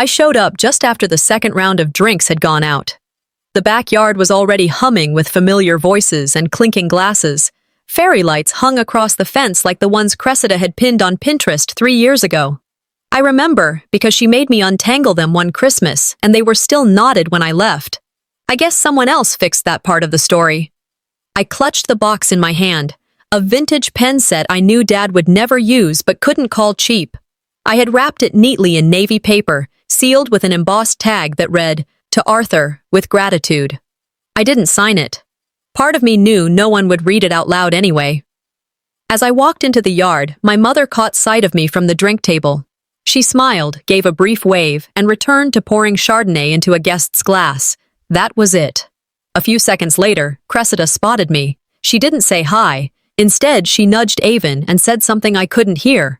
I showed up just after the second round of drinks had gone out. The backyard was already humming with familiar voices and clinking glasses. Fairy lights hung across the fence like the ones Cressida had pinned on Pinterest 3 years ago. I remember because she made me untangle them one Christmas, and they were still knotted when I left. I guess someone else fixed that part of the story. I clutched the box in my hand, a vintage pen set I knew Dad would never use but couldn't call cheap. I had wrapped it neatly in navy paper, sealed with an embossed tag that read, "To Arthur, with gratitude." I didn't sign it. Part of me knew no one would read it out loud anyway. As I walked into the yard, my mother caught sight of me from the drink table. She smiled, gave a brief wave, and returned to pouring Chardonnay into a guest's glass. That was it. A few seconds later, Cressida spotted me. She didn't say hi. Instead, she nudged Avon and said something I couldn't hear.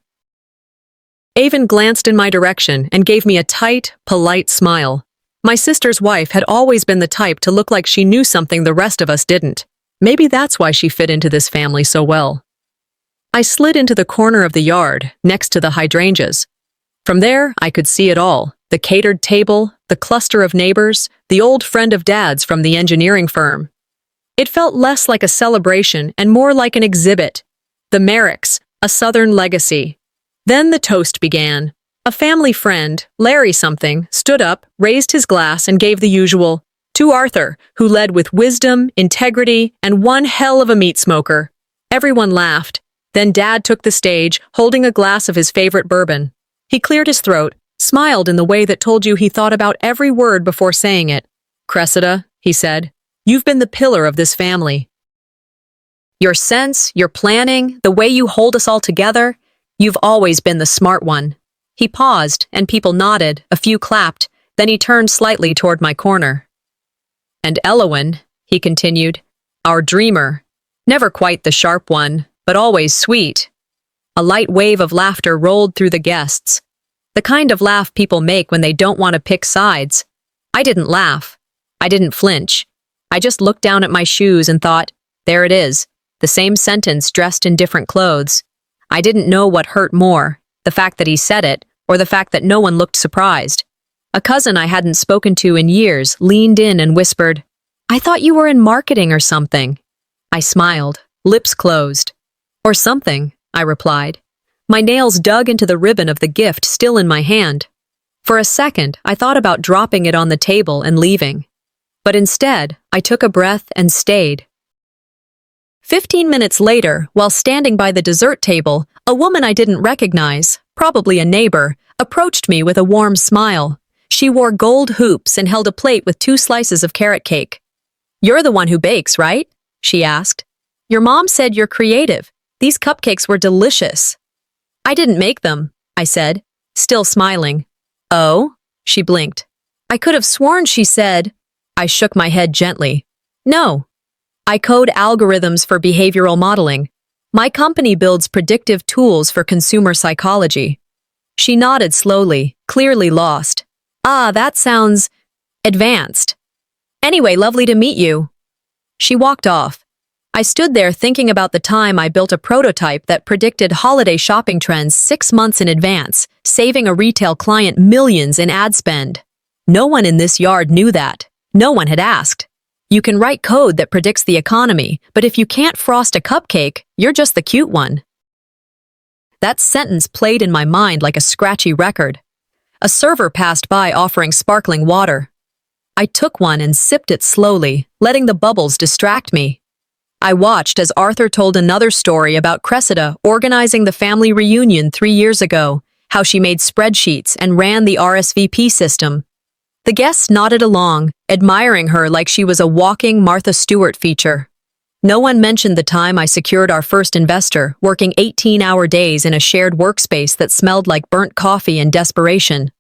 Avon glanced in my direction and gave me a tight, polite smile. My sister's wife had always been the type to look like she knew something the rest of us didn't. Maybe that's why she fit into this family so well. I slid into the corner of the yard, next to the hydrangeas. From there, I could see it all. The catered table, the cluster of neighbors, the old friend of Dad's from the engineering firm. It felt less like a celebration and more like an exhibit. The Merricks, a Southern legacy. Then the toast began. A family friend, Larry something, stood up, raised his glass, and gave the usual, "To Arthur, who led with wisdom, integrity, and one hell of a meat smoker." Everyone laughed. Then Dad took the stage, holding a glass of his favorite bourbon. He cleared his throat, smiled in the way that told you he thought about every word before saying it. "Cressida," he said, "you've been the pillar of this family. Your sense, your planning, the way you hold us all together, you've always been the smart one." He paused, and people nodded, a few clapped, then he turned slightly toward my corner. "And Elowen," he continued, "our dreamer. Never quite the sharp one, but always sweet." A light wave of laughter rolled through the guests. The kind of laugh people make when they don't want to pick sides. I didn't laugh. I didn't flinch. I just looked down at my shoes and thought, there it is, the same sentence dressed in different clothes. I didn't know what hurt more, the fact that he said it, or the fact that no one looked surprised. A cousin I hadn't spoken to in years leaned in and whispered, "I thought you were in marketing or something." I smiled, lips closed. "Or something," I replied. My nails dug into the ribbon of the gift still in my hand. For a second, I thought about dropping it on the table and leaving. But instead, I took a breath and stayed. 15 minutes later, while standing by the dessert table, a woman I didn't recognize, probably a neighbor, approached me with a warm smile. She wore gold hoops and held a plate with 2 slices of carrot cake. "You're the one who bakes, right?" she asked. "Your mom said you're creative. These cupcakes were delicious." "I didn't make them," I said, still smiling. "Oh?" She blinked. I could have sworn she said. I shook my head gently. "No. I code algorithms for behavioral modeling. My company builds predictive tools for consumer psychology." She nodded slowly, clearly lost. "Ah, that sounds advanced. Anyway, lovely to meet you." She walked off. I stood there thinking about the time I built a prototype that predicted holiday shopping trends 6 months in advance, saving a retail client millions in ad spend. No one in this yard knew that. No one had asked. You can write code that predicts the economy, but if you can't frost a cupcake, you're just the cute one. That sentence played in my mind like a scratchy record. A server passed by offering sparkling water. I took one and sipped it slowly, letting the bubbles distract me. I watched as Arthur told another story about Cressida organizing the family reunion 3 years ago, how she made spreadsheets and ran the RSVP system. The guests nodded along, admiring her like she was a walking Martha Stewart feature. No one mentioned the time I secured our first investor, working 18-hour days in a shared workspace that smelled like burnt coffee and desperation.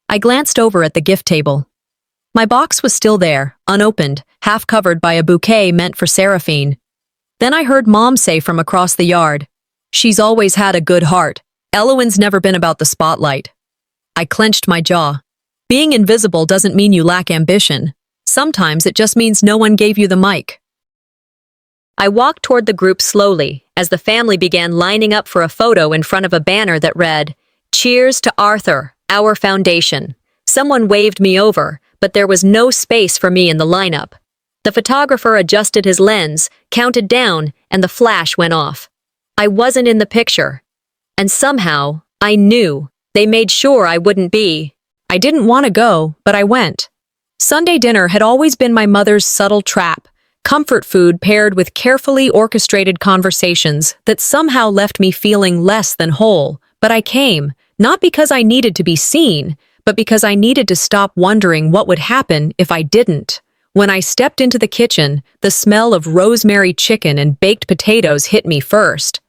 I glanced over at the gift table. My box was still there, unopened, half covered by a bouquet meant for Seraphine. Then I heard Mom say from across the yard, "She's always had a good heart. Elowen's never been about the spotlight." I clenched my jaw. Being invisible doesn't mean you lack ambition. Sometimes it just means no one gave you the mic. I walked toward the group slowly, as the family began lining up for a photo in front of a banner that read, "Cheers to Arthur, our foundation." Someone waved me over, but there was no space for me in the lineup. The photographer adjusted his lens, counted down, and the flash went off. I wasn't in the picture. And somehow, I knew. They made sure I wouldn't be. I didn't want to go, but I went. Sunday dinner had always been my mother's subtle trap, comfort food paired with carefully orchestrated conversations that somehow left me feeling less than whole. But I came, not because I needed to be seen, but because I needed to stop wondering what would happen if I didn't. When I stepped into the kitchen, the smell of rosemary chicken and baked potatoes hit me first.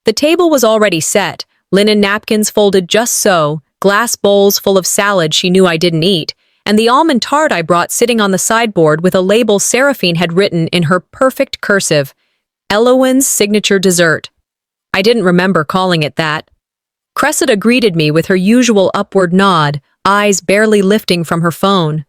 The table was already set, linen napkins folded just so, glass bowls full of salad she knew I didn't eat, and the almond tart I brought sitting on the sideboard with a label Seraphine had written in her perfect cursive, Elowen's signature dessert. I didn't remember calling it that. Cressida greeted me with her usual upward nod, eyes barely lifting from her phone.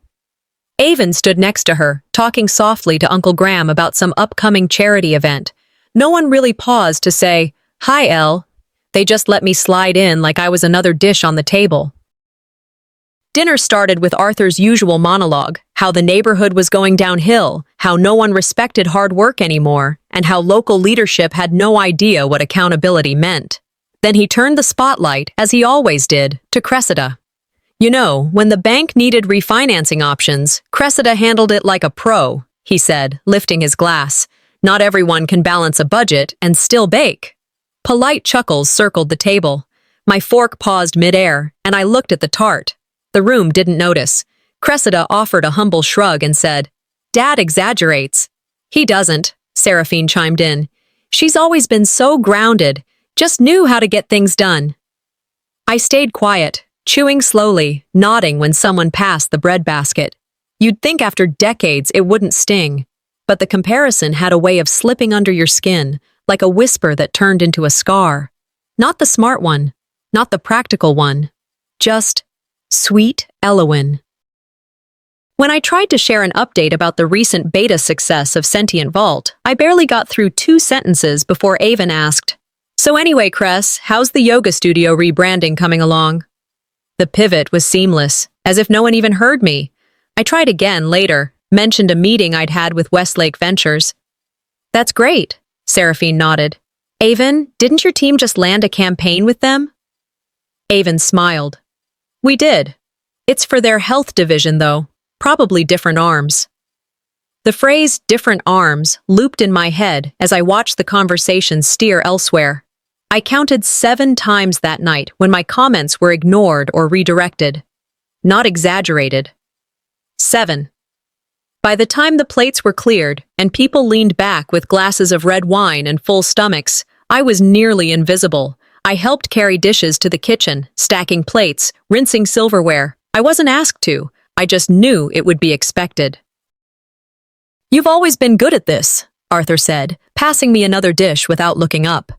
Avon stood next to her, talking softly to Uncle Graham about some upcoming charity event. No one really paused to say, "Hi, Elle." They just let me slide in like I was another dish on the table. Dinner started with Arthur's usual monologue, how the neighborhood was going downhill, how no one respected hard work anymore, and how local leadership had no idea what accountability meant. Then he turned the spotlight, as he always did, to Cressida. You know, when the bank needed refinancing options, Cressida handled it like a pro, he said, lifting his glass. Not everyone can balance a budget and still bake. Polite chuckles circled the table. My fork paused midair, and I looked at the tart. The room didn't notice. Cressida offered a humble shrug and said, "Dad exaggerates." "He doesn't," Seraphine chimed in. "She's always been so grounded, just knew how to get things done." I stayed quiet, chewing slowly, nodding when someone passed the breadbasket. You'd think after decades it wouldn't sting, but the comparison had a way of slipping under your skin, like a whisper that turned into a scar. Not the smart one, not the practical one, just sweet Elowen. When I tried to share an update about the recent beta success of Sentient Vault, I barely got through 2 sentences before Avon asked, "So anyway, Cress, how's the yoga studio rebranding coming along?" The pivot was seamless, as if no one even heard me. I tried again later, mentioned a meeting I'd had with Westlake Ventures. "That's great," Seraphine nodded. "Avon, didn't your team just land a campaign with them?" Avon smiled. "We did. It's for their health division, though. Probably different arms." The phrase "different arms" looped in my head as I watched the conversation steer elsewhere. I counted 7 times that night when my comments were ignored or redirected. Not exaggerated. 7. By the time the plates were cleared and people leaned back with glasses of red wine and full stomachs, I was nearly invisible. I helped carry dishes to the kitchen, stacking plates, rinsing silverware. I wasn't asked to. I just knew it would be expected. "You've always been good at this," Arthur said, passing me another dish without looking up.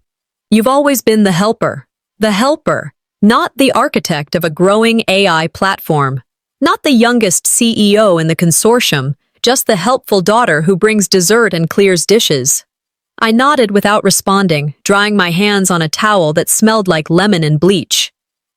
"You've always been the helper, not the architect of a growing AI platform, not the youngest CEO in the consortium, just the helpful daughter who brings dessert and clears dishes." I nodded without responding, drying my hands on a towel that smelled like lemon and bleach.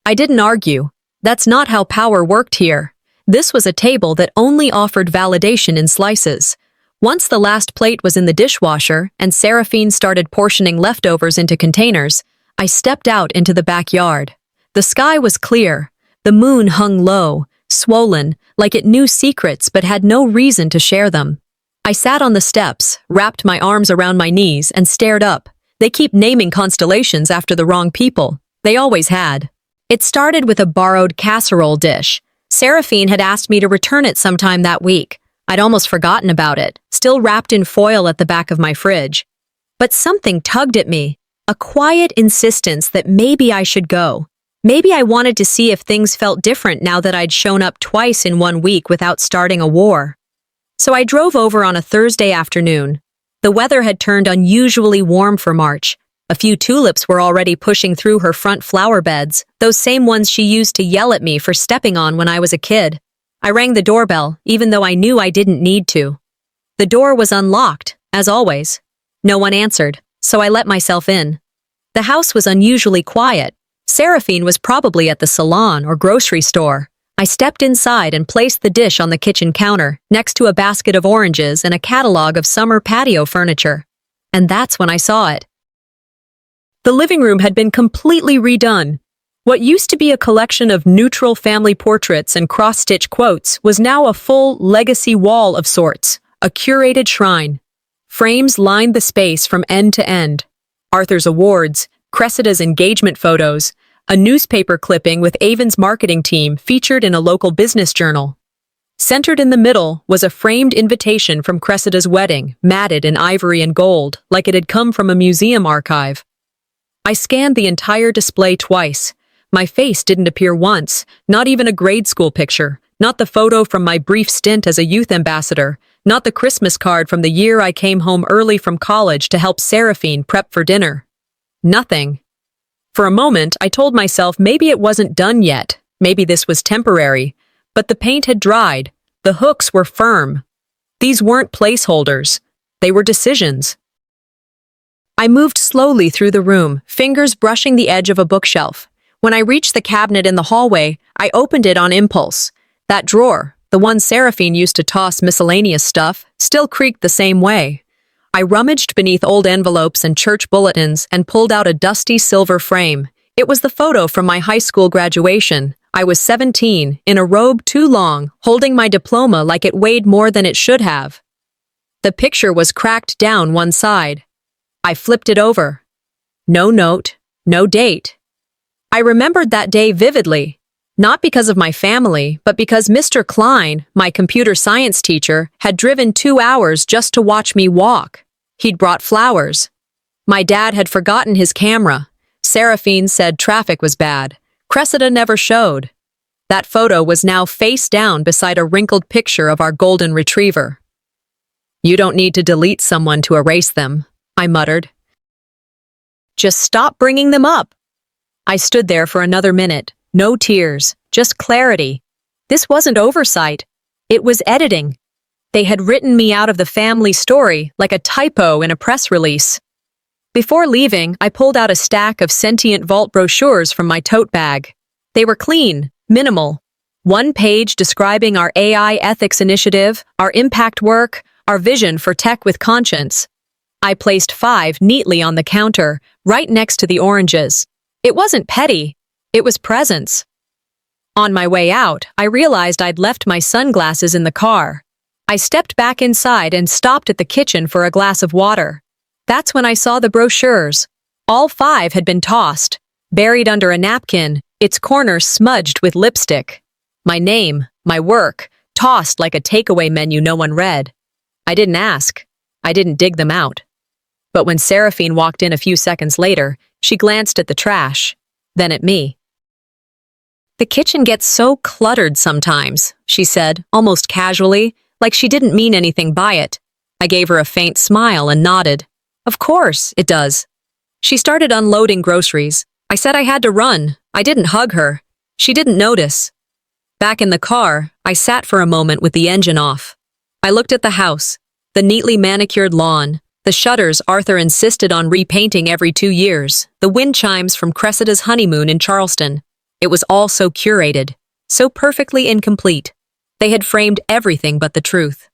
I didn't argue. That's not how power worked here. This was a table that only offered validation in slices. Once the last plate was in the dishwasher and Seraphine started portioning leftovers into containers, I stepped out into the backyard. The sky was clear. The moon hung low, swollen, like it knew secrets but had no reason to share them. I sat on the steps, wrapped my arms around my knees, and stared up. They keep naming constellations after the wrong people. They always had. It started with a borrowed casserole dish. Seraphine had asked me to return it sometime that week. I'd almost forgotten about it, still wrapped in foil at the back of my fridge. But something tugged at me, a quiet insistence that maybe I should go. Maybe I wanted to see if things felt different now that I'd shown up twice in 1 week without starting a war. So I drove over on a Thursday afternoon. The weather had turned unusually warm for March. A few tulips were already pushing through her front flower beds, those same ones she used to yell at me for stepping on when I was a kid. I rang the doorbell, even though I knew I didn't need to. The door was unlocked, as always. No one answered, so I let myself in. The house was unusually quiet. Seraphine was probably at the salon or grocery store. I stepped inside and placed the dish on the kitchen counter, next to a basket of oranges and a catalog of summer patio furniture. And that's when I saw it. The living room had been completely redone. What used to be a collection of neutral family portraits and cross-stitch quotes was now a full legacy wall of sorts, a curated shrine. Frames lined the space from end to end. Arthur's awards, Cressida's engagement photos, a newspaper clipping with Avon's marketing team featured in a local business journal. Centered in the middle was a framed invitation from Cressida's wedding, matted in ivory and gold, like it had come from a museum archive. I scanned the entire display twice. My face didn't appear once, not even a grade school picture, not the photo from my brief stint as a youth ambassador, not the Christmas card from the year I came home early from college to help Seraphine prep for dinner. Nothing. For a moment, I told myself maybe it wasn't done yet, maybe this was temporary, but the paint had dried, the hooks were firm. These weren't placeholders, they were decisions. I moved slowly through the room, fingers brushing the edge of a bookshelf. When I reached the cabinet in the hallway, I opened it on impulse. That drawer, the one Seraphine used to toss miscellaneous stuff, still creaked the same way. I rummaged beneath old envelopes and church bulletins and pulled out a dusty silver frame. It was the photo from my high school graduation. I was 17, in a robe too long, holding my diploma like it weighed more than it should have. The picture was cracked down one side. I flipped it over. No note, no date. I remembered that day vividly, not because of my family, but because Mr. Klein, my computer science teacher, had driven 2 hours just to watch me walk. He'd brought flowers. My dad had forgotten his camera. Seraphine said traffic was bad. Cressida never showed. That photo was now face down beside a wrinkled picture of our golden retriever. "You don't need to delete someone to erase them," I muttered. "Just stop bringing them up." I stood there for another minute. No tears, just clarity. This wasn't oversight. It was editing. They had written me out of the family story like a typo in a press release. Before leaving, I pulled out a stack of Sentient Vault brochures from my tote bag. They were clean, minimal. One page describing our AI ethics initiative, our impact work, our vision for tech with conscience. I placed 5 neatly on the counter, right next to the oranges. It wasn't petty. It was presence. On my way out, I realized I'd left my sunglasses in the car. I stepped back inside and stopped at the kitchen for a glass of water. That's when I saw the brochures. All 5 had been tossed, buried under a napkin, its corners smudged with lipstick. My name, my work, tossed like a takeaway menu no one read. I didn't ask. I didn't dig them out. But when Seraphine walked in a few seconds later, she glanced at the trash, then at me. "The kitchen gets so cluttered sometimes," she said, almost casually, like she didn't mean anything by it. I gave her a faint smile and nodded. "Of course, it does." She started unloading groceries. I said I had to run. I didn't hug her. She didn't notice. Back in the car, I sat for a moment with the engine off. I looked at the house, the neatly manicured lawn, the shutters Arthur insisted on repainting every 2 years, the wind chimes from Cressida's honeymoon in Charleston. It was all so curated, so perfectly incomplete. They had framed everything but the truth.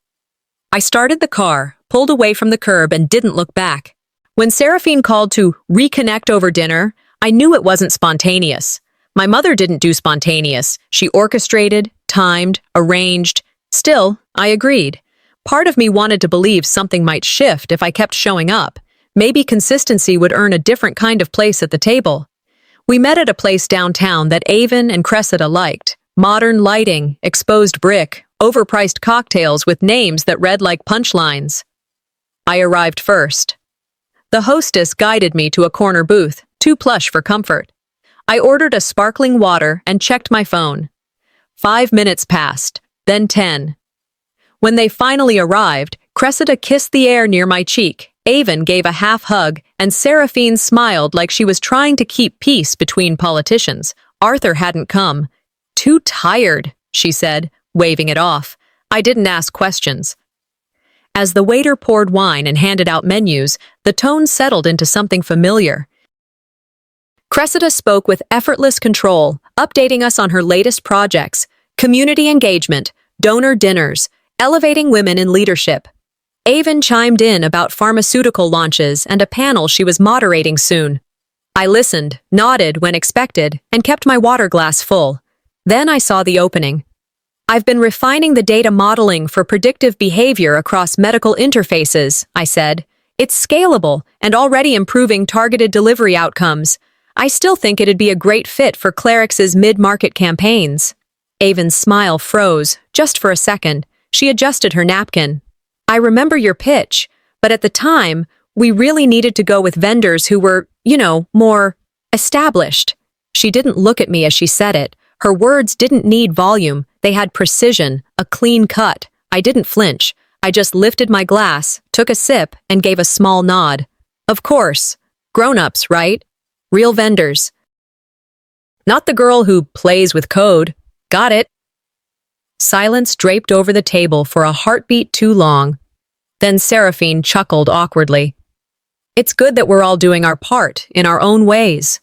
I started the car, pulled away from the curb, and didn't look back. When Seraphine called to reconnect over dinner, I knew it wasn't spontaneous. My mother didn't do spontaneous. She orchestrated, timed, arranged. Still, I agreed. Part of me wanted to believe something might shift if I kept showing up. Maybe consistency would earn a different kind of place at the table. We met at a place downtown that Avon and Cressida liked. Modern lighting, exposed brick, overpriced cocktails with names that read like punchlines. I arrived first. The hostess guided me to a corner booth, too plush for comfort. I ordered a sparkling water and checked my phone. 5 minutes passed, then 10. When they finally arrived, Cressida kissed the air near my cheek, Avon gave a half hug, and Seraphine smiled like she was trying to keep peace between politicians. Arthur hadn't come. "Too tired," she said, waving it off. I didn't ask questions. As the waiter poured wine and handed out menus, the tone settled into something familiar. Cressida spoke with effortless control, updating us on her latest projects. Community engagement, donor dinners, elevating women in leadership. Avon chimed in about pharmaceutical launches and a panel she was moderating soon. I listened, nodded when expected, and kept my water glass full. Then I saw the opening. I've been refining the data modeling for predictive behavior across medical interfaces, I said. It's scalable and already improving targeted delivery outcomes. I still think it'd be a great fit for Clerix's mid-market campaigns. Avon's smile froze, just for a second. She adjusted her napkin. I remember your pitch, but at the time, we really needed to go with vendors who were, more established. She didn't look at me as she said it. Her words didn't need volume. They had precision, a clean cut. I didn't flinch. I just lifted my glass, took a sip, and gave a small nod. Of course. Grown-ups, right? Real vendors. Not the girl who plays with code. Got it. Silence draped over the table for a heartbeat too long. Then Seraphine chuckled awkwardly. It's good that we're all doing our part, in our own ways.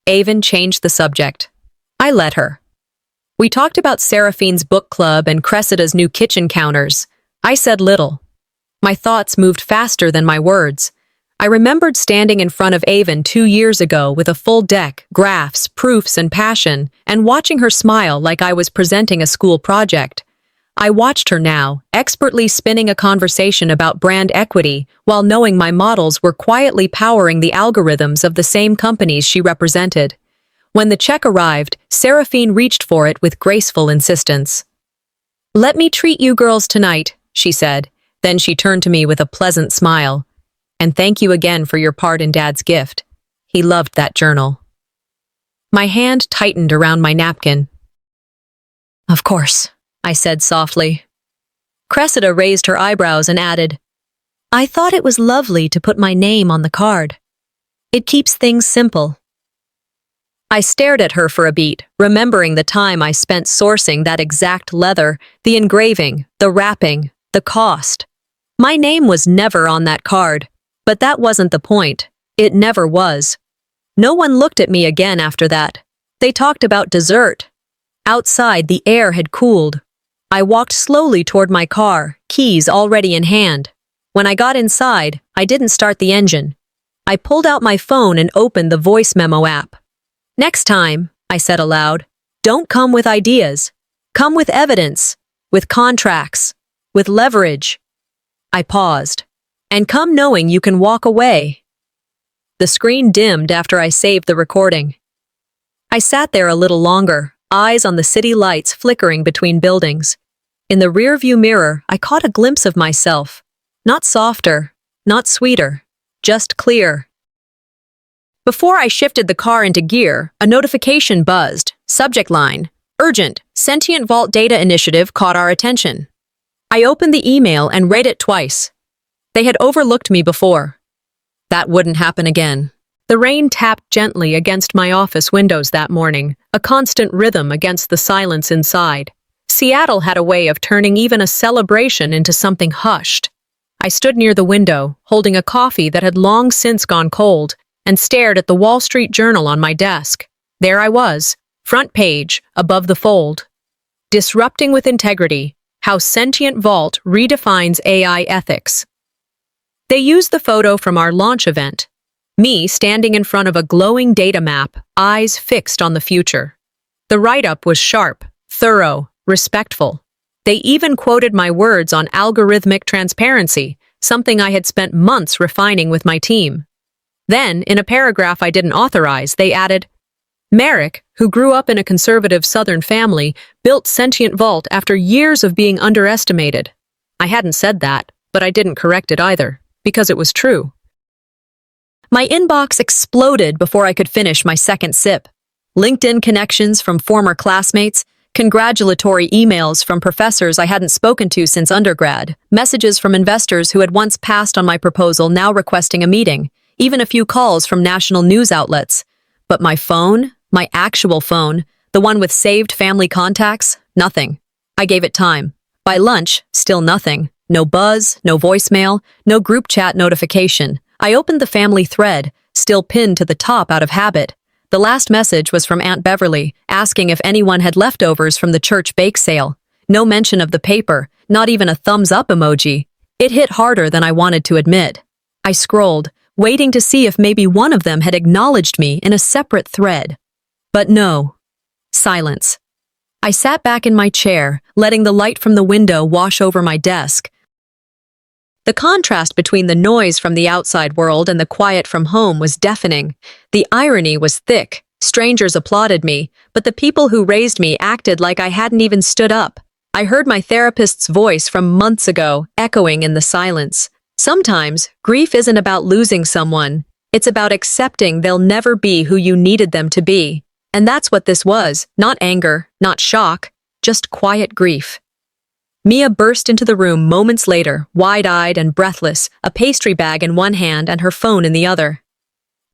Avon changed the subject. I let her. We talked about Seraphine's book club and Cressida's new kitchen counters. I said little. My thoughts moved faster than my words. I remembered standing in front of Avon 2 years ago with a full deck, graphs, proofs, and passion, and watching her smile like I was presenting a school project. I watched her now, expertly spinning a conversation about brand equity, while knowing my models were quietly powering the algorithms of the same companies she represented. When the check arrived, Seraphine reached for it with graceful insistence. "Let me treat you girls tonight," she said. Then she turned to me with a pleasant smile. "And thank you again for your part in Dad's gift. He loved that journal." My hand tightened around my napkin. "Of course," I said softly. Cressida raised her eyebrows and added, "I thought it was lovely to put my name on the card. It keeps things simple." I stared at her for a beat, remembering the time I spent sourcing that exact leather, the engraving, the wrapping, the cost. My name was never on that card. But that wasn't the point. It never was. No one looked at me again after that. They talked about dessert. Outside, the air had cooled. I walked slowly toward my car, keys already in hand. When I got inside, I didn't start the engine. I pulled out my phone and opened the voice memo app. "Next time," I said aloud, "don't come with ideas. Come with evidence, with contracts, with leverage." I paused. "And come knowing you can walk away." The screen dimmed after I saved the recording. I sat there a little longer, eyes on the city lights flickering between buildings. In the rearview mirror, I caught a glimpse of myself. Not softer, not sweeter, just clear. Before I shifted the car into gear, a notification buzzed. Subject line, "Urgent, Sentient Vault Data Initiative caught our attention." I opened the email and read it twice. They had overlooked me before. That wouldn't happen again. The rain tapped gently against my office windows that morning, a constant rhythm against the silence inside. Seattle had a way of turning even a celebration into something hushed. I stood near the window, holding a coffee that had long since gone cold, and stared at the Wall Street Journal on my desk. There I was, front page, above the fold. Disrupting with Integrity, How Sentient Vault Redefines AI Ethics. They used the photo from our launch event. Me standing in front of a glowing data map, eyes fixed on the future. The write-up was sharp, thorough, respectful. They even quoted my words on algorithmic transparency, something I had spent months refining with my team. Then, in a paragraph I didn't authorize, they added, "Merrick, who grew up in a conservative Southern family, built Sentient Vault after years of being underestimated." I hadn't said that, but I didn't correct it either, because it was true. My inbox exploded before I could finish my second sip. LinkedIn connections from former classmates, congratulatory emails from professors I hadn't spoken to since undergrad, messages from investors who had once passed on my proposal now requesting a meeting, even a few calls from national news outlets. But my phone, my actual phone, the one with saved family contacts, nothing. I gave it time. By lunch, still nothing. No buzz, no voicemail, no group chat notification. I opened the family thread, still pinned to the top out of habit. The last message was from Aunt Beverly, asking if anyone had leftovers from the church bake sale. No mention of the paper, not even a thumbs-up emoji. It hit harder than I wanted to admit. I scrolled, waiting to see if maybe one of them had acknowledged me in a separate thread. But no. Silence. I sat back in my chair, letting the light from the window wash over my desk. The contrast between the noise from the outside world and the quiet from home was deafening. The irony was thick. Strangers applauded me, but the people who raised me acted like I hadn't even stood up. I heard my therapist's voice from months ago, echoing in the silence. Sometimes, grief isn't about losing someone. It's about accepting they'll never be who you needed them to be. And that's what this was. Not anger, not shock, just quiet grief. Mia burst into the room moments later, wide-eyed and breathless, a pastry bag in one hand and her phone in the other.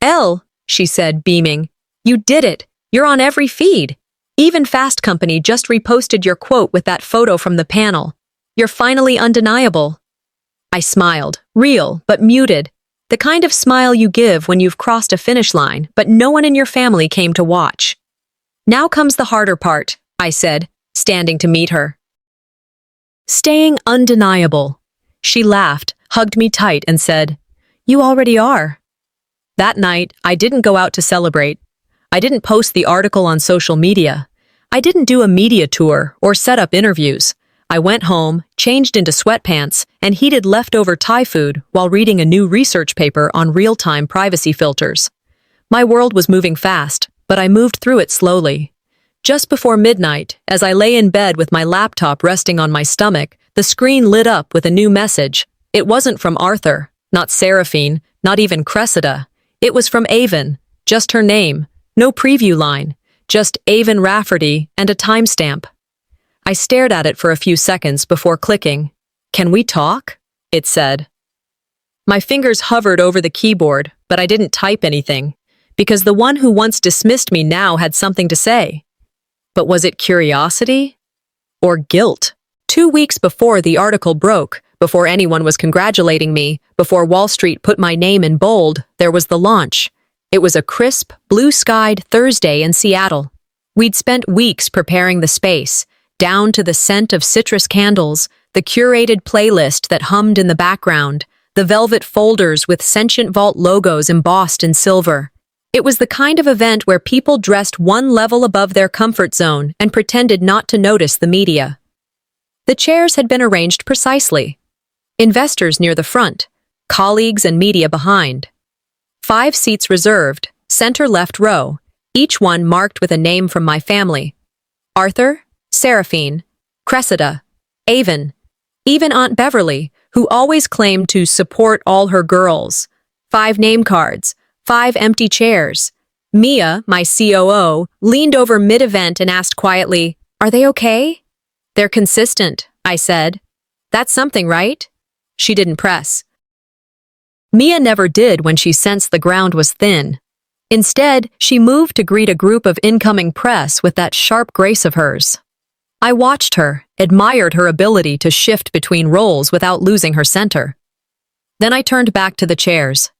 "Elle," she said, beaming, "you did it. You're on every feed. Even Fast Company just reposted your quote with that photo from the panel. You're finally undeniable." I smiled, real, but muted. The kind of smile you give when you've crossed a finish line, but no one in your family came to watch. "Now comes the harder part," I said, standing to meet her. "Staying undeniable." She laughed, hugged me tight, and said, "You already are." That night, I didn't go out to celebrate. I didn't post the article on social media. I didn't do a media tour or set up interviews. I went home, changed into sweatpants, and heated leftover Thai food while reading a new research paper on real-time privacy filters. My world was moving fast, but I moved through it slowly. Just before midnight, as I lay in bed with my laptop resting on my stomach, the screen lit up with a new message. It wasn't from Arthur, not Seraphine, not even Cressida. It was from Avon, just her name, no preview line, just Avon Rafferty and a timestamp. I stared at it for a few seconds before clicking. "Can we talk?" it said. My fingers hovered over the keyboard, but I didn't type anything, because the one who once dismissed me now had something to say. But was it curiosity? Or guilt? 2 weeks before the article broke, before anyone was congratulating me, before Wall Street put my name in bold, there was the launch. It was a crisp, blue-skied Thursday in Seattle. We'd spent weeks preparing the space, down to the scent of citrus candles, the curated playlist that hummed in the background, the velvet folders with Sentient Vault logos embossed in silver. It was the kind of event where people dressed one level above their comfort zone and pretended not to notice the media. The chairs had been arranged precisely. Investors near the front, colleagues and media behind. 5 seats reserved, center left row, each one marked with a name from my family. Arthur, Seraphine, Cressida, Avon, even Aunt Beverly, who always claimed to support all her girls. 5 name cards, 5 empty chairs. Mia, my COO, leaned over mid-event and asked quietly, "Are they okay?" "They're consistent," I said. "That's something, right?" She didn't press. Mia never did when she sensed the ground was thin. Instead, she moved to greet a group of incoming press with that sharp grace of hers. I watched her, admired her ability to shift between roles without losing her center. Then I turned back to the chairs.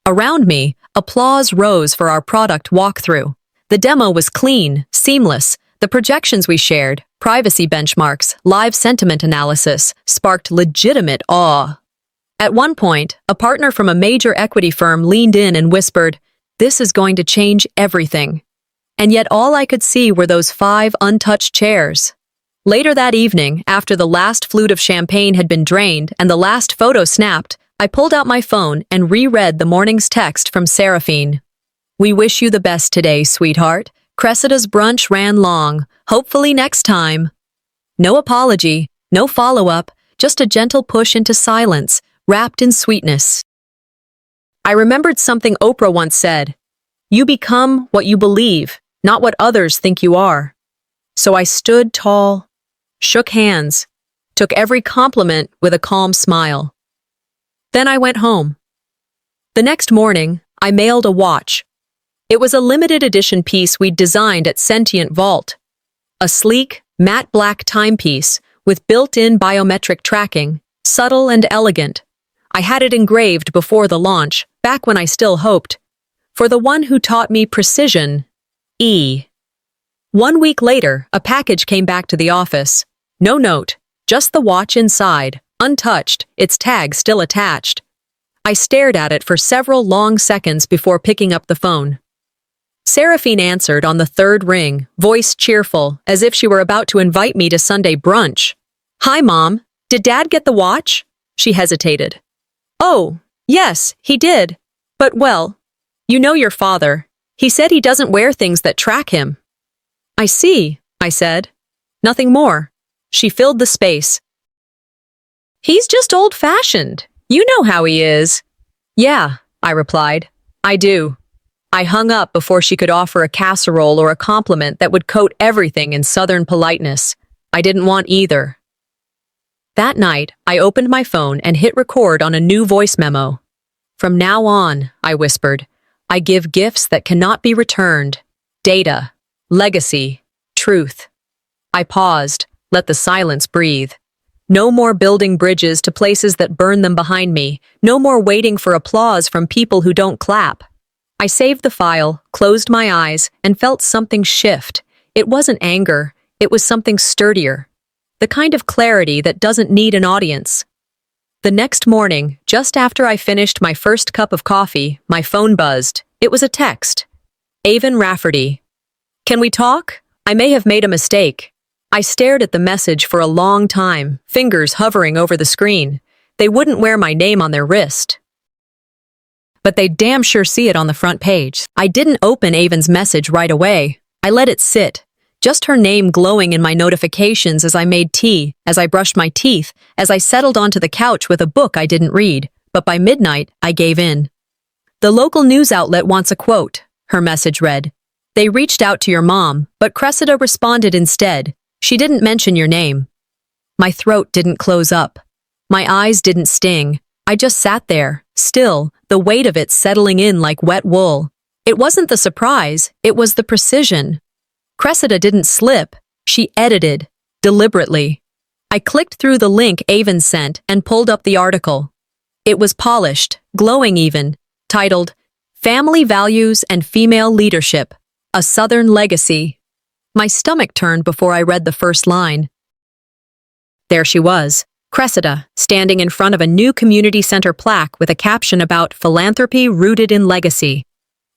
Around me, applause rose for our product walkthrough. The demo was clean, seamless. The projections we shared, privacy benchmarks, live sentiment analysis, sparked legitimate awe. At one point, a partner from a major equity firm leaned in and whispered, "This is going to change everything." And yet all I could see were those 5 untouched chairs. Later that evening, after the last flute of champagne had been drained and the last photo snapped, I pulled out my phone and reread the morning's text from Seraphine. "We wish you the best today, sweetheart. Cressida's brunch ran long. Hopefully next time." No apology, no follow-up, just a gentle push into silence, wrapped in sweetness. I remembered something Oprah once said, "You become what you believe, not what others think you are." So I stood tall, shook hands, took every compliment with a calm smile. Then I went home. The next morning, I mailed a watch. It was a limited edition piece we'd designed at Sentient Vault. A sleek, matte black timepiece with built-in biometric tracking, subtle and elegant. I had it engraved before the launch, back when I still hoped. For the one who taught me precision, E. 1 week later, a package came back to the office. No note, just the watch inside, untouched, its tag still attached. I stared at it for several long seconds before picking up the phone. Seraphine answered on the third ring, voice cheerful, as if she were about to invite me to Sunday brunch. "Hi, Mom. Did Dad get the watch?" She hesitated. "Oh, yes, he did. But well, you know your father. He said he doesn't wear things that track him." "I see," I said. "Nothing more." She filled the space. "He's just old-fashioned. You know how he is." "Yeah," I replied. "I do." I hung up before she could offer a casserole or a compliment that would coat everything in Southern politeness. I didn't want either. That night, I opened my phone and hit record on a new voice memo. "From now on," I whispered, "I give gifts that cannot be returned. Data, legacy, truth." I paused, let the silence breathe. No more building bridges to places that burn them behind me. No more waiting for applause from people who don't clap. I saved the file, closed my eyes, and felt something shift. It wasn't anger. It was something sturdier. The kind of clarity that doesn't need an audience. The next morning, just after I finished my first cup of coffee, my phone buzzed. It was a text. "Avon Rafferty. Can we talk? I may have made a mistake." I stared at the message for a long time, fingers hovering over the screen. They wouldn't wear my name on their wrist. But they'd damn sure see it on the front page. I didn't open Avon's message right away. I let it sit. Just her name glowing in my notifications as I made tea, as I brushed my teeth, as I settled onto the couch with a book I didn't read. But by midnight, I gave in. "The local news outlet wants a quote," her message read. "They reached out to your mom, but Cressida responded instead. She didn't mention your name." My throat didn't close up. My eyes didn't sting. I just sat there, still, the weight of it settling in like wet wool. It wasn't the surprise, it was the precision. Cressida didn't slip. She edited, deliberately. I clicked through the link Avon sent and pulled up the article. It was polished, glowing even, titled, "Family Values and Female Leadership, a Southern Legacy." My stomach turned before I read the first line. There she was, Cressida, standing in front of a new community center plaque with a caption about philanthropy rooted in legacy.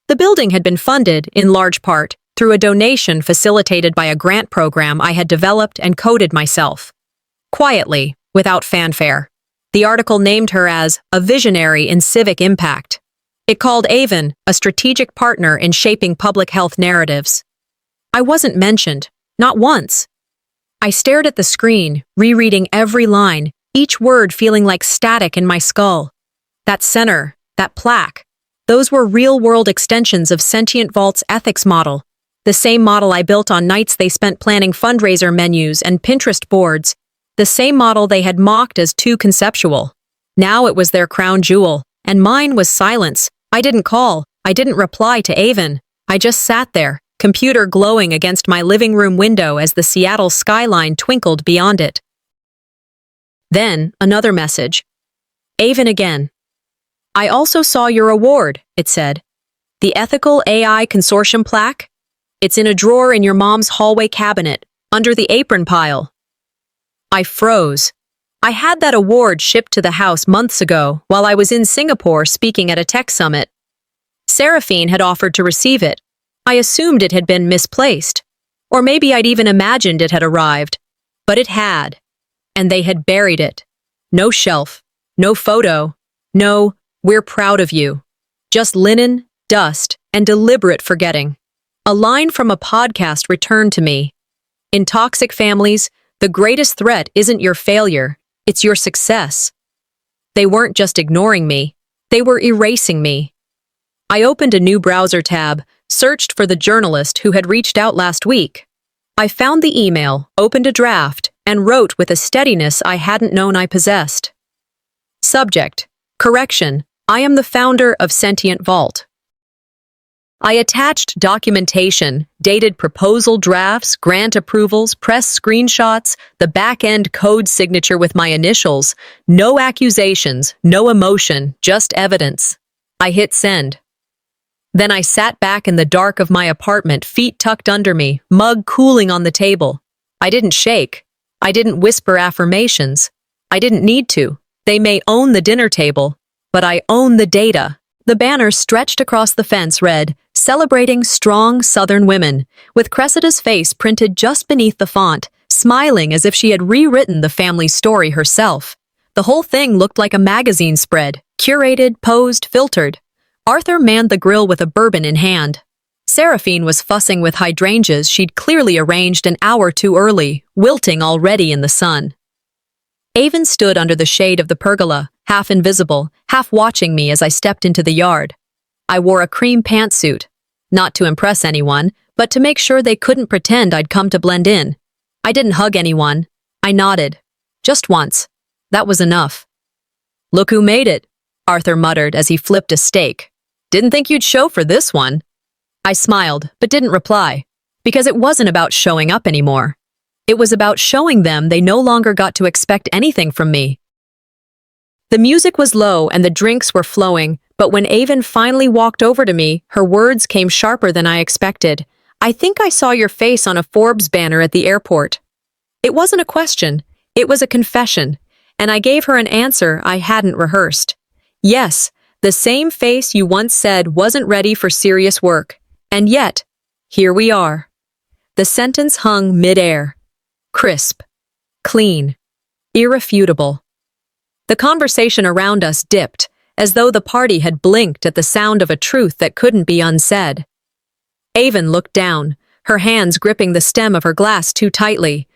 The building had been funded, in large part, through a donation facilitated by a grant program I had developed and coded myself. Quietly, without fanfare. The article named her as a visionary in civic impact. It called Avon a strategic partner in shaping public health narratives. I wasn't mentioned, not once. I stared at the screen, rereading every line, each word feeling like static in my skull. That center, that plaque, those were real-world extensions of Sentient Vault's ethics model, the same model I built on nights they spent planning fundraiser menus and Pinterest boards, the same model they had mocked as too conceptual. Now it was their crown jewel, and mine was silence. I didn't call, I didn't reply to Avon. I just sat there, computer glowing against my living room window as the Seattle skyline twinkled beyond it. Then, another message. Avon again. "I also saw your award," it said. "The Ethical AI Consortium plaque? It's in a drawer in your mom's hallway cabinet, under the apron pile." I froze. I had that award shipped to the house months ago while I was in Singapore speaking at a tech summit. Seraphine had offered to receive it. I assumed it had been misplaced. Or maybe I'd even imagined it had arrived. But it had. And they had buried it. No shelf. No photo. No, "We're proud of you." Just linen, dust, and deliberate forgetting. A line from a podcast returned to me. In toxic families, the greatest threat isn't your failure, it's your success. They weren't just ignoring me, they were erasing me. I opened a new browser tab, searched for the journalist who had reached out last week. I found the email, opened a draft, and wrote with a steadiness I hadn't known I possessed. Subject: Correction, I am the founder of Sentient Vault. I attached documentation, dated proposal drafts, grant approvals, press screenshots, the back-end code signature with my initials. No accusations, no emotion, just evidence. I hit send. Then I sat back in the dark of my apartment, feet tucked under me, mug cooling on the table. I didn't shake. I didn't whisper affirmations. I didn't need to. They may own the dinner table, but I own the data. The banner stretched across the fence read, "Celebrating Strong Southern Women," with Cressida's face printed just beneath the font, smiling as if she had rewritten the family story herself. The whole thing looked like a magazine spread, curated, posed, filtered. Arthur manned the grill with a bourbon in hand. Seraphine was fussing with hydrangeas she'd clearly arranged an hour too early, wilting already in the sun. Avon stood under the shade of the pergola, half invisible, half watching me as I stepped into the yard. I wore a cream pantsuit, not to impress anyone, but to make sure they couldn't pretend I'd come to blend in. I didn't hug anyone. I nodded. Just once. That was enough. "Look who made it," Arthur muttered as he flipped a steak. "Didn't think you'd show for this one." I smiled, but didn't reply, because it wasn't about showing up anymore. It was about showing them they no longer got to expect anything from me. The music was low and the drinks were flowing, but when Avon finally walked over to me, her words came sharper than I expected. "I think I saw your face on a Forbes banner at the airport." It wasn't a question, it was a confession, and I gave her an answer I hadn't rehearsed. Yes, the same face you once said wasn't ready for serious work. And yet, here we are. The sentence hung mid-air. Crisp. Clean. Irrefutable. The conversation around us dipped, as though the party had blinked at the sound of a truth that couldn't be unsaid. Avon looked down, her hands gripping the stem of her glass too tightly.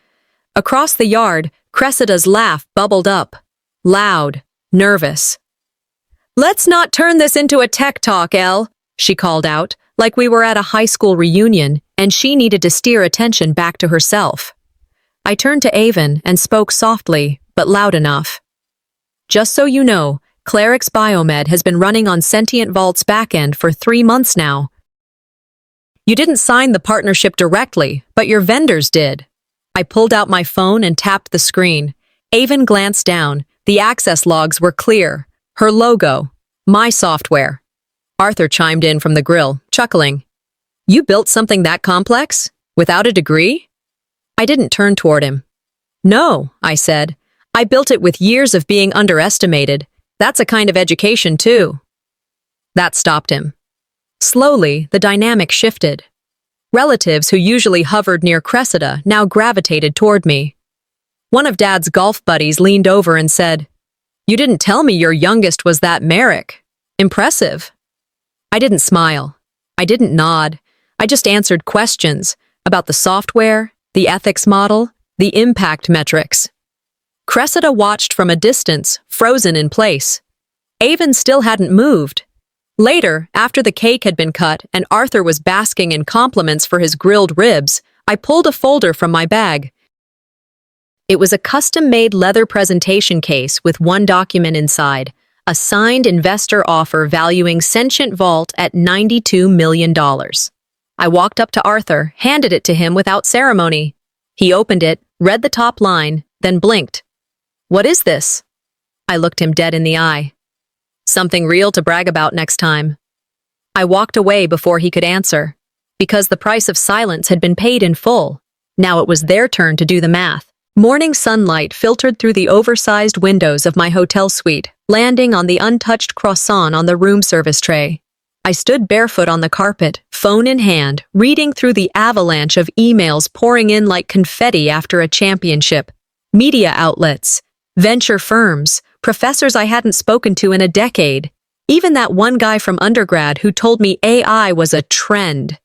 Across the yard, Cressida's laugh bubbled up. Loud. Nervous. "Let's not turn this into a tech talk, Elle," she called out, like we were at a high school reunion and she needed to steer attention back to herself. I turned to Avon and spoke softly, but loud enough. "Just so you know, Clerix Biomed has been running on Sentient Vault's backend for 3 months now. You didn't sign the partnership directly, but your vendors did." I pulled out my phone and tapped the screen. Avon glanced down. The access logs were clear. Her logo. My software. Arthur chimed in from the grill, chuckling. "You built something that complex? Without a degree?" I didn't turn toward him. "No," I said. "I built it with years of being underestimated. That's a kind of education, too." That stopped him. Slowly, the dynamic shifted. Relatives who usually hovered near Cressida now gravitated toward me. One of Dad's golf buddies leaned over and said, "You didn't tell me your youngest was that Merrick. Impressive." I didn't smile. I didn't nod. I just answered questions about the software, the ethics model, the impact metrics. Cressida watched from a distance, frozen in place. Avon still hadn't moved. Later, after the cake had been cut and Arthur was basking in compliments for his grilled ribs, I pulled a folder from my bag. It was a custom-made leather presentation case with one document inside, a signed investor offer valuing Sentient Vault at $92 million. I walked up to Arthur, handed it to him without ceremony. He opened it, read the top line, then blinked. "What is this?" I looked him dead in the eye. "Something real to brag about next time." I walked away before he could answer, because the price of silence had been paid in full. Now it was their turn to do the math. Morning sunlight filtered through the oversized windows of my hotel suite, landing on the untouched croissant on the room service tray. I stood barefoot on the carpet, phone in hand, reading through the avalanche of emails pouring in like confetti after a championship. Media outlets, venture firms, professors I hadn't spoken to in a decade. Even that one guy from undergrad who told me AI was a trend.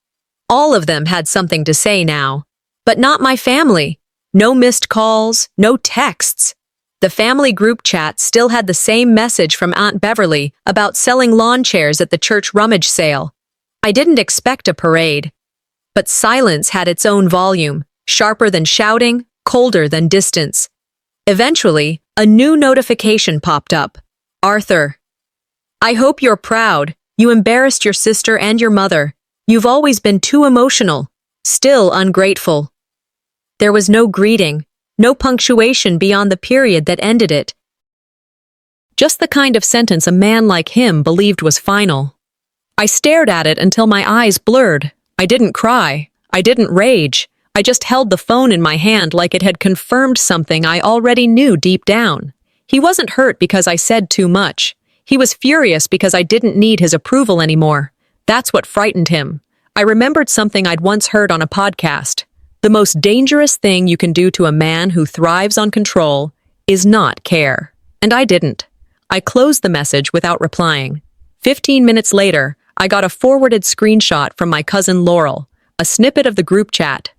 All of them had something to say now. But not my family. No missed calls, no texts. The family group chat still had the same message from Aunt Beverly about selling lawn chairs at the church rummage sale. I didn't expect a parade. But silence had its own volume, sharper than shouting, colder than distance. Eventually, a new notification popped up. "Arthur, I hope you're proud. You embarrassed your sister and your mother. You've always been too emotional. Still ungrateful." There was no greeting, no punctuation beyond the period that ended it. Just the kind of sentence a man like him believed was final. I stared at it until my eyes blurred. I didn't cry. I didn't rage. I just held the phone in my hand like it had confirmed something I already knew deep down. He wasn't hurt because I said too much. He was furious because I didn't need his approval anymore. That's what frightened him. I remembered something I'd once heard on a podcast. The most dangerous thing you can do to a man who thrives on control is not care. And I didn't. I closed the message without replying. 15 minutes later, I got a forwarded screenshot from my cousin Laurel, a snippet of the group chat.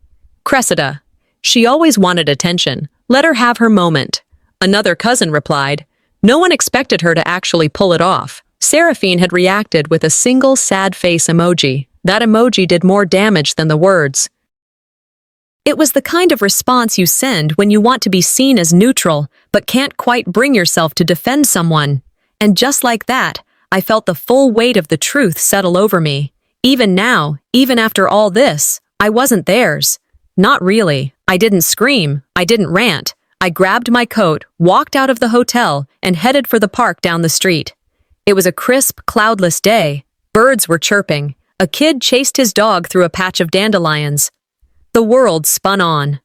Cressida. She always wanted attention. Let her have her moment. Another cousin replied. No one expected her to actually pull it off. Seraphine had reacted with a single sad face emoji. That emoji did more damage than the words. It was the kind of response you send when you want to be seen as neutral, but can't quite bring yourself to defend someone. And just like that, I felt the full weight of the truth settle over me. Even now, even after all this, I wasn't theirs. Not really. I didn't scream. I didn't rant. I grabbed my coat, walked out of the hotel, and headed for the park down the street. It was a crisp, cloudless day. Birds were chirping. A kid chased his dog through a patch of dandelions. The world spun on.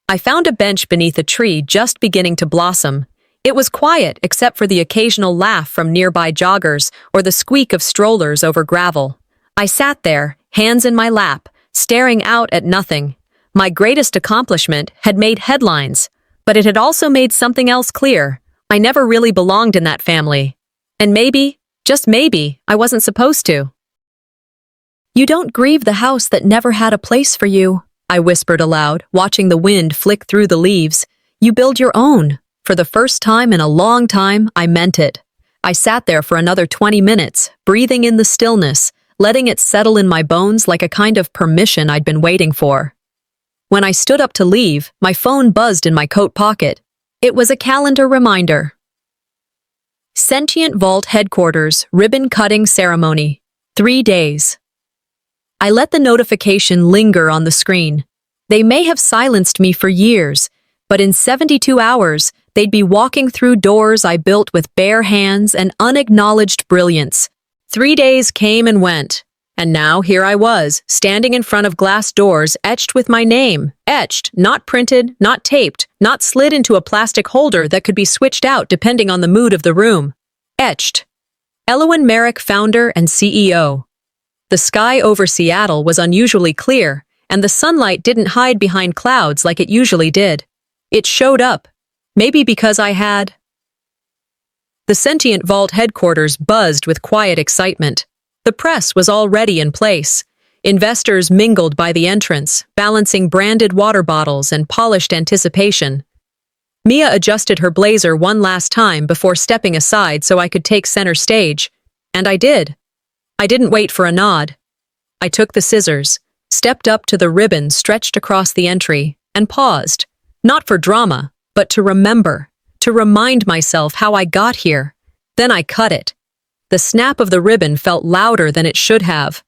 I found a bench beneath a tree just beginning to blossom. It was quiet except for the occasional laugh from nearby joggers or the squeak of strollers over gravel. I sat there, hands in my lap, staring out at nothing. My greatest accomplishment had made headlines, but it had also made something else clear. I never really belonged in that family. And maybe, just maybe, I wasn't supposed to. You don't grieve the house that never had a place for you, I whispered aloud, watching the wind flick through the leaves. You build your own. For the first time in a long time, I meant it. I sat there for another 20 minutes, breathing in the stillness, letting it settle in my bones like a kind of permission I'd been waiting for. When I stood up to leave, my phone buzzed in my coat pocket. It was a calendar reminder. Sentient Vault Headquarters Ribbon-Cutting Ceremony. 3 days. I let the notification linger on the screen. They may have silenced me for years, but in 72 hours, they'd be walking through doors I built with bare hands and unacknowledged brilliance. 3 days came and went, and now here I was, standing in front of glass doors etched with my name. Etched, not printed, not taped, not slid into a plastic holder that could be switched out depending on the mood of the room. Etched. Elowen Merrick, founder and CEO. The sky over Seattle was unusually clear, and the sunlight didn't hide behind clouds like it usually did. It showed up, maybe because I had. The Sentient Vault headquarters buzzed with quiet excitement. The press was already in place. Investors mingled by the entrance, balancing branded water bottles and polished anticipation. Mia adjusted her blazer one last time before stepping aside so I could take center stage, and I did. I didn't wait for a nod. I took the scissors, stepped up to the ribbon stretched across the entry, and paused. Not for drama, but to remember, to remind myself how I got here. Then I cut it. The snap of the ribbon felt louder than it should have.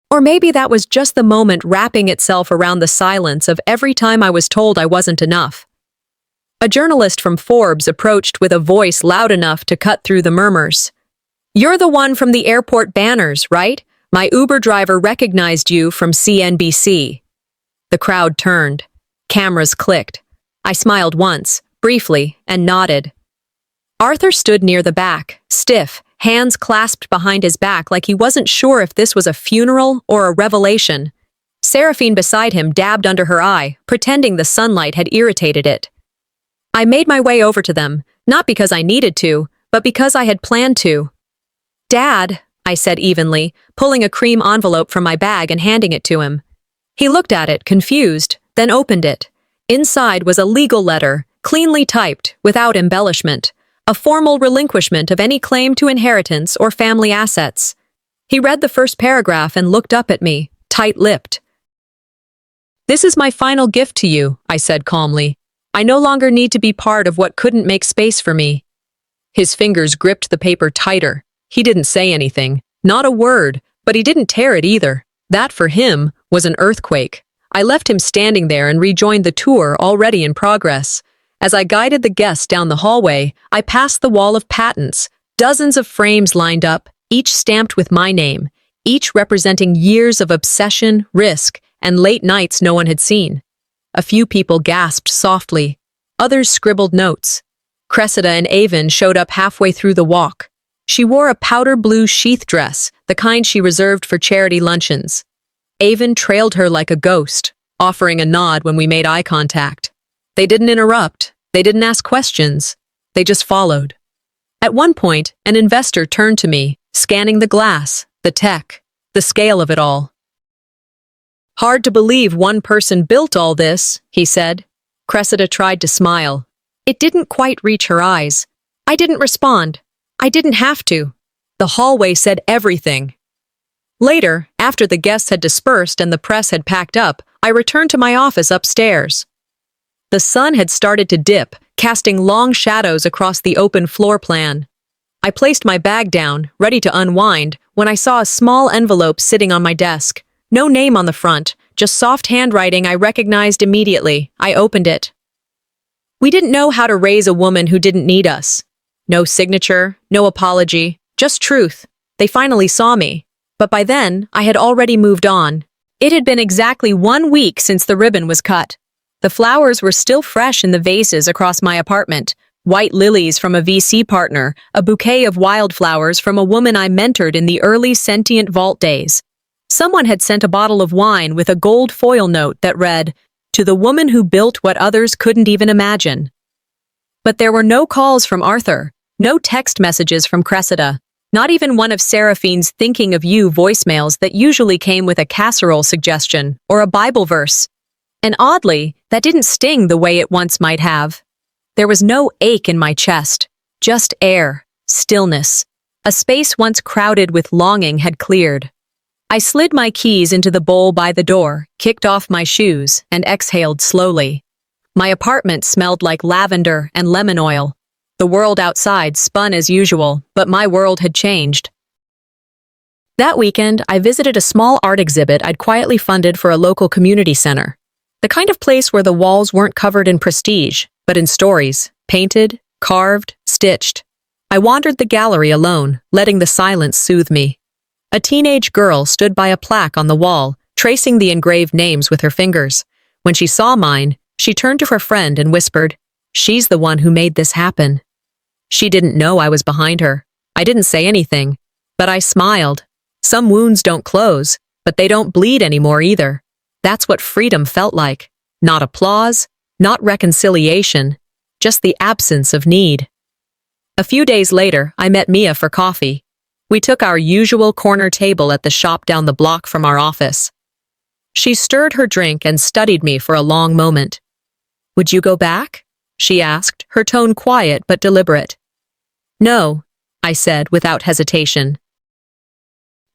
Or maybe that was just the moment wrapping itself around the silence of every time I was told I wasn't enough. A journalist from Forbes approached with a voice loud enough to cut through the murmurs. You're the one from the airport banners, right? My Uber driver recognized you from CNBC. The crowd turned. Cameras clicked. I smiled once, briefly, and nodded. Arthur stood near the back, stiff, hands clasped behind his back like he wasn't sure if this was a funeral or a revelation. Seraphine beside him dabbed under her eye, pretending the sunlight had irritated it. I made my way over to them, not because I needed to, but because I had planned to. Dad, I said evenly, pulling a cream envelope from my bag and handing it to him. He looked at it, confused, then opened it. Inside was a legal letter, cleanly typed, without embellishment, a formal relinquishment of any claim to inheritance or family assets. He read the first paragraph and looked up at me, tight-lipped. This is my final gift to you, I said calmly. I no longer need to be part of what couldn't make space for me. His fingers gripped the paper tighter. He didn't say anything, not a word, but he didn't tear it either. That, for him, was an earthquake. I left him standing there and rejoined the tour already in progress. As I guided the guests down the hallway, I passed the wall of patents, dozens of frames lined up, each stamped with my name, each representing years of obsession, risk, and late nights no one had seen. A few people gasped softly. Others scribbled notes. Cressida and Avon showed up halfway through the walk. She wore a powder blue sheath dress, the kind she reserved for charity luncheons. Avon trailed her like a ghost, offering a nod when we made eye contact. They didn't interrupt. They didn't ask questions. They just followed. At one point, an investor turned to me, scanning the glass, the tech, the scale of it all. "Hard to believe one person built all this," he said. Cressida tried to smile. It didn't quite reach her eyes. I didn't respond. I didn't have to. The hallway said everything. Later, after the guests had dispersed and the press had packed up, I returned to my office upstairs. The sun had started to dip, casting long shadows across the open floor plan. I placed my bag down, ready to unwind, when I saw a small envelope sitting on my desk. No name on the front, just soft handwriting I recognized immediately. I opened it. "We didn't know how to raise a woman who didn't need us." No signature, no apology, just truth. They finally saw me. But by then, I had already moved on. It had been exactly 1 week since the ribbon was cut. The flowers were still fresh in the vases across my apartment. White lilies from a VC partner, a bouquet of wildflowers from a woman I mentored in the early Sentient vault days. Someone had sent a bottle of wine with a gold foil note that read, "To the woman who built what others couldn't even imagine." But there were no calls from Arthur, no text messages from Cressida, not even one of Seraphine's thinking of you voicemails that usually came with a casserole suggestion or a Bible verse. And oddly, that didn't sting the way it once might have. There was no ache in my chest, just air, stillness. A space once crowded with longing had cleared. I slid my keys into the bowl by the door, kicked off my shoes, and exhaled slowly. My apartment smelled like lavender and lemon oil. The world outside spun as usual, but my world had changed. That weekend, I visited a small art exhibit I'd quietly funded for a local community center. The kind of place where the walls weren't covered in prestige, but in stories, painted, carved, stitched. I wandered the gallery alone, letting the silence soothe me. A teenage girl stood by a plaque on the wall, tracing the engraved names with her fingers. When she saw mine, she turned to her friend and whispered, "She's the one who made this happen." She didn't know I was behind her. I didn't say anything, but I smiled. Some wounds don't close, but they don't bleed anymore either. That's what freedom felt like. Not applause, not reconciliation, just the absence of need. A few days later, I met Mia for coffee. We took our usual corner table at the shop down the block from our office. She stirred her drink and studied me for a long moment. "Would you go back?" she asked, her tone quiet but deliberate. "No," I said without hesitation.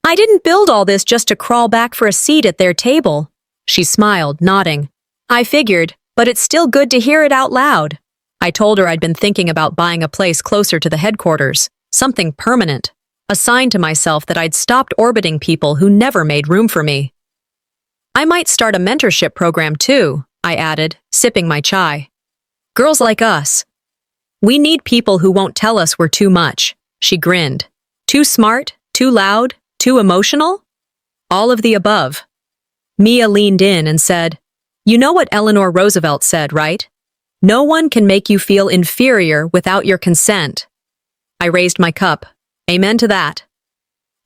"I didn't build all this just to crawl back for a seat at their table." She smiled, nodding. "I figured, but it's still good to hear it out loud." I told her I'd been thinking about buying a place closer to the headquarters, something permanent, a sign to myself that I'd stopped orbiting people who never made room for me. "I might start a mentorship program too," I added, sipping my chai. "Girls like us. We need people who won't tell us we're too much." She grinned. "Too smart? Too loud? Too emotional?" "All of the above." Mia leaned in and said, "You know what Eleanor Roosevelt said, right? No one can make you feel inferior without your consent." I raised my cup. Amen to that.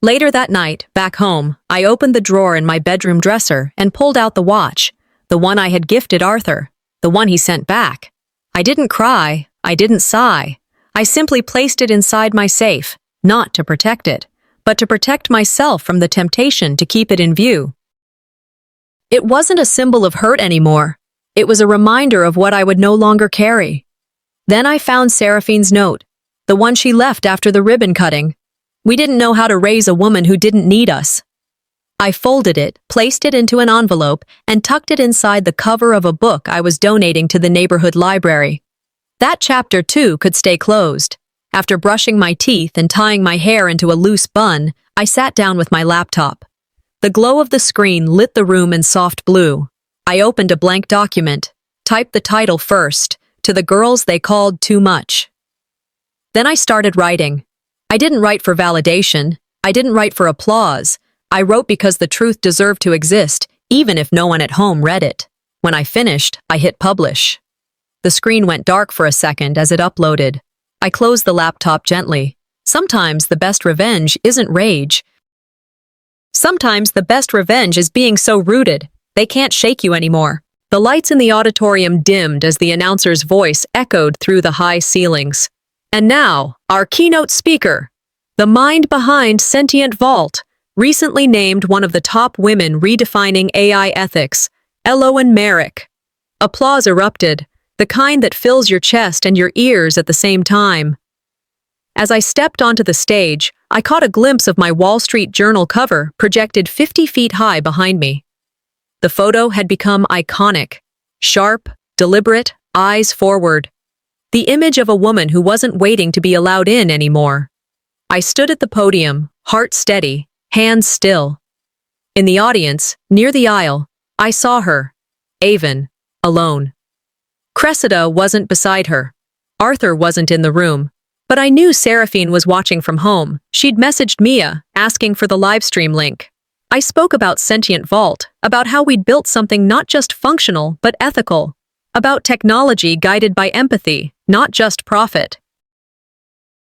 Later that night, back home, I opened the drawer in my bedroom dresser and pulled out the watch, the one I had gifted Arthur, the one he sent back. I didn't cry, I didn't sigh. I simply placed it inside my safe, not to protect it, but to protect myself from the temptation to keep it in view. It wasn't a symbol of hurt anymore. It was a reminder of what I would no longer carry. Then I found Seraphine's note, the one she left after the ribbon cutting. We didn't know how to raise a woman who didn't need us. I folded it, placed it into an envelope, and tucked it inside the cover of a book I was donating to the neighborhood library. That chapter, too, could stay closed. After brushing my teeth and tying my hair into a loose bun, I sat down with my laptop. The glow of the screen lit the room in soft blue. I opened a blank document, typed the title first, "To the Girls They Called Too Much." Then I started writing. I didn't write for validation, I didn't write for applause. I wrote because the truth deserved to exist, even if no one at home read it. When I finished, I hit publish. The screen went dark for a second as it uploaded. I closed the laptop gently. Sometimes the best revenge isn't rage. Sometimes the best revenge is being so rooted, they can't shake you anymore. The lights in the auditorium dimmed as the announcer's voice echoed through the high ceilings. And now, our keynote speaker, the mind behind Sentient Vault, recently named one of the top women redefining AI ethics, Elowen. Applause erupted, the kind that fills your chest and your ears at the same time. As I stepped onto the stage, I caught a glimpse of my Wall Street Journal cover projected 50 feet high behind me. The photo had become iconic, sharp, deliberate, eyes forward. The image of a woman who wasn't waiting to be allowed in anymore. I stood at the podium, heart steady, hands still. In the audience, near the aisle, I saw her, Avon, alone. Cressida wasn't beside her. Arthur wasn't in the room. But I knew Seraphine was watching from home. She'd messaged Mia, asking for the livestream link. I spoke about Sentient Vault, about how we'd built something not just functional, but ethical. About technology guided by empathy, not just profit.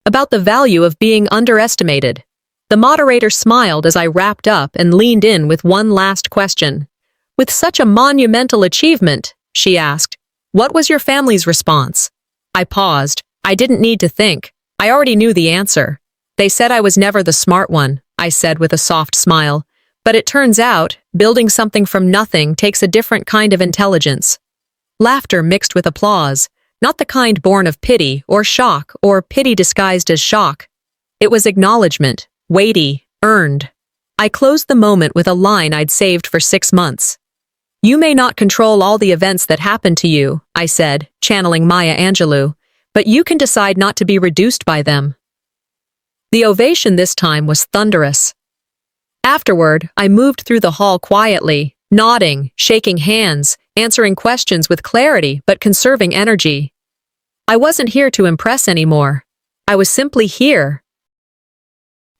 About the value of being underestimated. The moderator smiled as I wrapped up and leaned in with one last question. With such a monumental achievement, she asked, what was your family's response? I paused. I didn't need to think. I already knew the answer. They said I was never the smart one, I said with a soft smile. But it turns out, building something from nothing takes a different kind of intelligence. Laughter mixed with applause, not the kind born of pity or shock or pity disguised as shock. It was acknowledgement, weighty, earned. I closed the moment with a line I'd saved for 6 months. You may not control all the events that happen to you, I said, channeling Maya Angelou, but you can decide not to be reduced by them. The ovation this time was thunderous. Afterward, I moved through the hall quietly, nodding, shaking hands, answering questions with clarity but conserving energy. I wasn't here to impress anymore. I was simply here.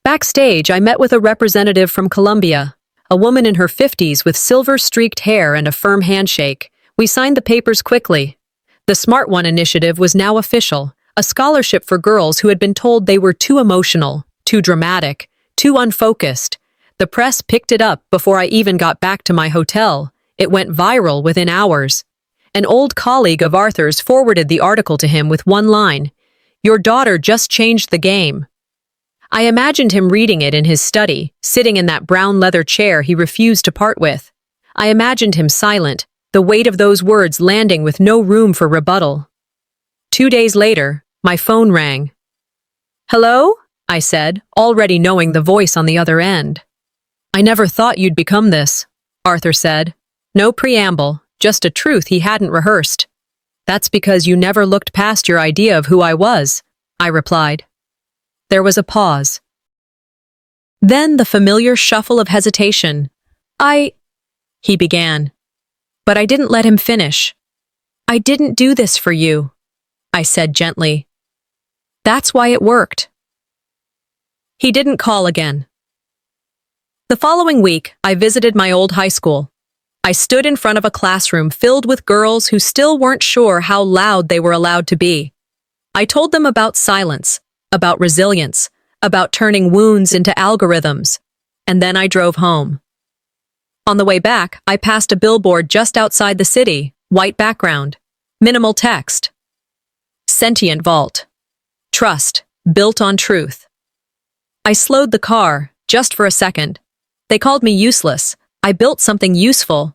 Backstage, I met with a representative from Colombia, a woman in her 50s with silver-streaked hair and a firm handshake. We signed the papers quickly. The Smart One initiative was now official, a scholarship for girls who had been told they were too emotional, too dramatic, too unfocused. The press picked it up before I even got back to my hotel. It went viral within hours. An old colleague of Arthur's forwarded the article to him with one line, "Your daughter just changed the game." I imagined him reading it in his study, sitting in that brown leather chair he refused to part with. I imagined him silent, the weight of those words landing with no room for rebuttal. 2 days later, my phone rang. "Hello?" I said, already knowing the voice on the other end. "I never thought you'd become this," Arthur said. No preamble, just a truth he hadn't rehearsed. "That's because you never looked past your idea of who I was," I replied. There was a pause. Then the familiar shuffle of hesitation. He began. But I didn't let him finish. "I didn't do this for you," I said gently. "That's why it worked." He didn't call again. The following week, I visited my old high school. I stood in front of a classroom filled with girls who still weren't sure how loud they were allowed to be. I told them about silence, about resilience, about turning wounds into algorithms. And then I drove home. On the way back, I passed a billboard just outside the city, white background, minimal text. Sentient Vault. Trust, built on truth. I slowed the car, just for a second. They called me useless. I built something useful,